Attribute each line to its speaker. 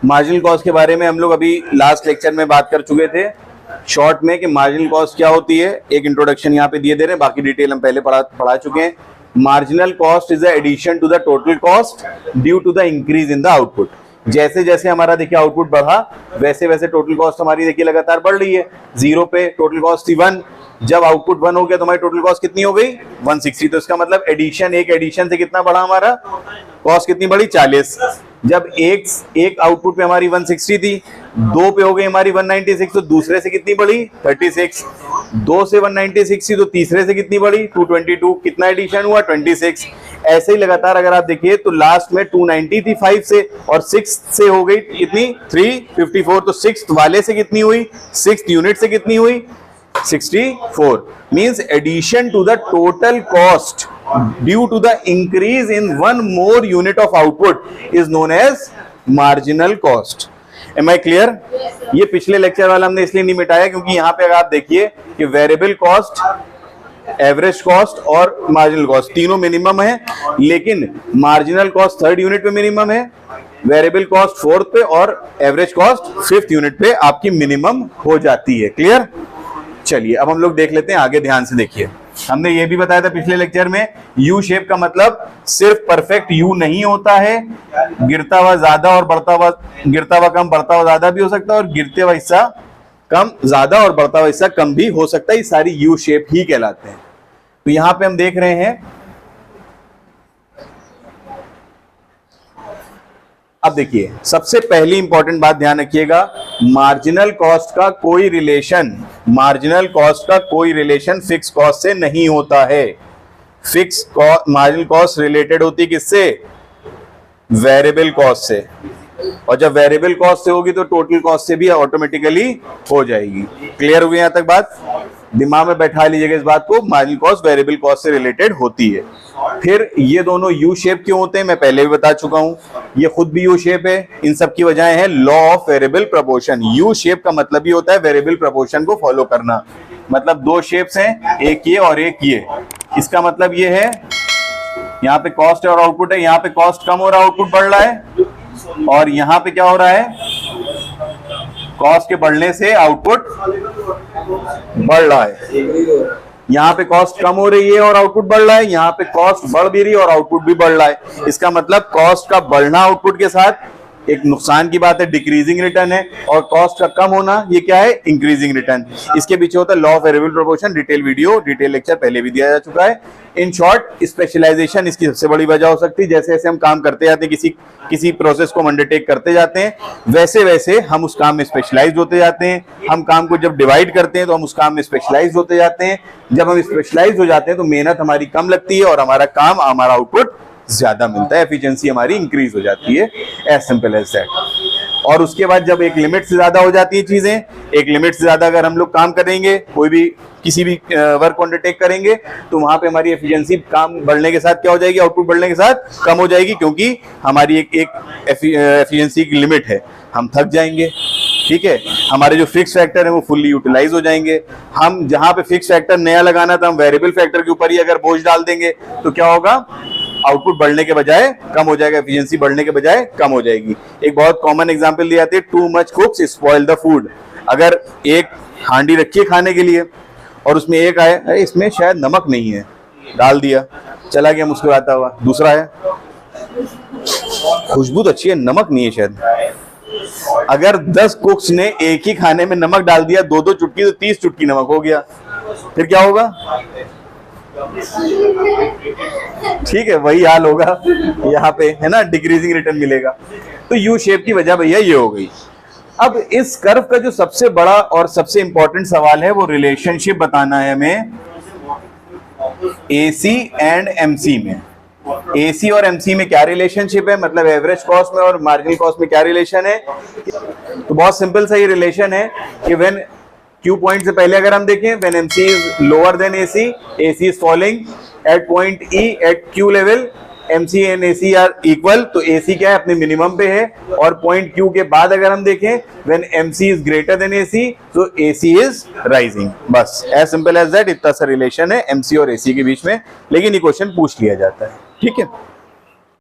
Speaker 1: Marginal cost के बारे में हम लोग अभी लास्ट लेक्चर में बात कर चुके थे शॉर्ट में कि मार्जिनल कॉस्ट क्या होती है। एक इंट्रोडक्शन यहाँ पे दिए दे रहे हैं, बाकी डिटेल हम पहले पढ़ा चुके हैं। Marginal cost is the addition to the total cost due to the increase in the output. जैसे जैसे हमारा देखिए आउटपुट बढ़ा वैसे वैसे टोटल कॉस्ट हमारी देखिए लगातार बढ़ रही है। जीरो पे टोटल कॉस्ट थी 1, जब आउटपुट 1 हो गया तो हमारी टोटल कॉस्ट कितनी हो गई 160। तो इसका मतलब एडिशन, एक एडिशन से कितना बढ़ा हमारा कॉस्ट, कितनी बढ़ी 40। जब एक आउटपुट पे हमारी 160 थी, 2 पे हो गई हमारी 196, तो दूसरे से कितनी बढ़ी 36। 2 से 196 तो तीसरे से कितनी बढ़ी 222। कितना एडिशन हुआ 26। ऐसे ही लगातार अगर आप देखिए तो लास्ट में 290 थी 5 से, और 6 से हो गई कितनी 354। तो 6th वाले से कितनी हुई, 6th यूनिट से कितनी हुई 64। Means addition to the total cost due to the increase in 1 more unit of output is known as marginal cost. Am I clear? ये पिछले लेक्चर वाला हमने इसलिए नहीं मिटाया क्योंकि यहाँ पे अगर आप देखिए कि वेरिएबल कॉस्ट, एवरेज कॉस्ट और मार्जिनल कॉस्ट तीनों मिनिमम है, लेकिन मार्जिनल कॉस्ट 3rd यूनिट पे मिनिमम है, वेरिएबल कॉस्ट 4th पे और एवरेज कॉस्ट 5th यूनिट पे आपकी मिनिमम हो जाती है। क्लियर? चलिए अब हम लोग देख लेते हैं आगे, ध्यान से देखिए। हमने ये भी बताया था पिछले लेक्चर में, यू शेप का मतलब सिर्फ परफेक्ट यू नहीं होता है, गिरता हुआ ज्यादा और बढ़ता हुआ, गिरता हुआ कम बढ़ता हुआ ज्यादा भी हो सकता है, और गिरते हुआ हिस्सा कम ज्यादा और बढ़ता हुआ हिस्सा कम भी हो सकता है। ये सारी यू शेप ही कहलाते हैं। तो यहां पे हम देख रहे हैं, अब देखिए सबसे पहली इंपॉर्टेंट बात ध्यान रखिएगा, मार्जिनल कॉस्ट का कोई रिलेशन, मार्जिनल कॉस्ट का कोई रिलेशन फिक्स कॉस्ट से नहीं होता है। फिक्स मार्जिनल कॉस्ट रिलेटेड होती है किससे, वेरिएबल कॉस्ट से, और जब वेरिएबल कॉस्ट से होगी तो टोटल कॉस्ट से भी ऑटोमेटिकली हो जाएगी। क्लियर हो गई यहां तक बात? दिमाग में बैठा लीजिएगा इस बात को, मार्जिनल कॉस्ट वेरिएबल कॉस्ट से रिलेटेड होती है। फिर ये दोनों यू शेप क्यों होते हैं मैं पहले भी बता चुका हूं, ये खुद भी यू शेप है। इन सब की वजह है law of variable proportion. U shape का मतलब ही होता है वेरिएबल प्रोपोर्शन को फॉलो करना। मतलब 2 शेप्स हैं, एक ये और एक ये। इसका मतलब ये है यहाँ पे कॉस्ट और आउटपुट है, यहाँ पे कॉस्ट कम हो रहा है आउटपुट बढ़ रहा है, और यहाँ पे क्या हो रहा है कॉस्ट के बढ़ने से आउटपुट बढ़ रहा है। यहाँ पे कॉस्ट कम हो रही है और आउटपुट बढ़ रहा है, यहाँ पे कॉस्ट बढ़ भी रही है और आउटपुट भी बढ़ रहा है। इसका मतलब कॉस्ट का बढ़ना आउटपुट के साथ एक नुकसान की बात है, डिक्रीजिंग रिटर्न है, और कॉस्ट का कम होना ये क्या है, इंक्रीजिंग रिटर्न। इसके पीछे होता है law of variable proportion. Detail video, detail lecture पहले भी दिया जा चुका है। इन शॉर्ट स्पेशलाइजेशन इसकी सबसे बड़ी वजह हो सकती है। जैसे जैसे हम काम करते जाते हैं, किसी प्रोसेस को हम अंडरटेक करते जाते हैं, वैसे वैसे हम उस काम में स्पेशलाइज होते जाते हैं। हम काम को जब डिवाइड करते हैं तो हम उस काम में स्पेशलाइज होते जाते हैं। जब हम स्पेशलाइज हो जाते हैं तो मेहनत हमारी कम लगती है और हमारा काम, हमारा आउटपुट ज्यादा मिलता है, एफिशिएंसी हमारी इंक्रीज हो जाती है। As simple as that. और उसके बाद जब एक लिमिट से ज्यादा हो जाती है चीजें, एक लिमिट से ज्यादा अगर हम लोग काम करेंगे, कोई भी किसी भी वर्क को अंडरटेक करेंगे, तो वहां पे हमारी एफिशिएंसी काम बढ़ने के साथ क्या हो जाएगी, आउटपुट बढ़ने के साथ कम हो जाएगी, क्योंकि हमारी एक एफिशिएंसी की लिमिट है। हम थक जाएंगे, ठीक है, हमारे जो फिक्स फैक्टर है वो फुल्ली यूटिलाइज हो जाएंगे। हम जहां पे फिक्स फैक्टर नया लगाना था, हम वेरिएबल फैक्टर के ऊपर ही अगर बोझ डाल देंगे तो क्या होगा, आउटपुट बढ़ने के बजाय कम हो जाएगा, एफिशिएंसी बढ़ने के बजाय कम हो जाएगी। एक बहुत कॉमन एग्जांपल दी जाती है, too much कुक्स spoil the food. अगर एक हांडी रखी है खाने के लिए और उसमें एक आए, अरे इसमें शायद नमक नहीं है, डाल दिया, चला गया मुस्कुराता हुआ। दूसरा है, खुशबू तो अच्छी है, नमक नहीं है शायद। अगर 10 कुक्स ने एक ही खाने में नमक डाल दिया, 2-2 चुटकी, तो 30 चुटकी नमक हो गया। फिर क्या होगा, ठीक है, वही हाल होगा यहाँ पे, है ना, डिक्रीजिंग रिटर्न मिलेगा। तो यू शेप की वजह भैया ये हो गई। अब इस कर्व का जो सबसे बड़ा और सबसे इंपॉर्टेंट सवाल है वो रिलेशनशिप बताना है हमें एसी एंड एमसी में। एसी और एमसी में क्या रिलेशनशिप है, मतलब एवरेज कॉस्ट में और मार्जिनल कॉस्ट में क्या रिलेशन है। तो बहुत सिंपल सा ये रिलेशन है कि व्हेन Q पॉइंट से पहले अगर हम देखें, when MC is lower than AC, AC is falling at point E at Q level, MC and AC are equal. तो AC क्या है, अपने मिनिमम पे है, और पॉइंट Q के बाद अगर हम देखें, when MC is greater than AC, तो AC इज राइजिंग। बस एज सिंपल एज दैट, इतना सा रिलेशन है MC और AC के बीच में, लेकिन ये क्वेश्चन पूछ लिया जाता है, ठीक है।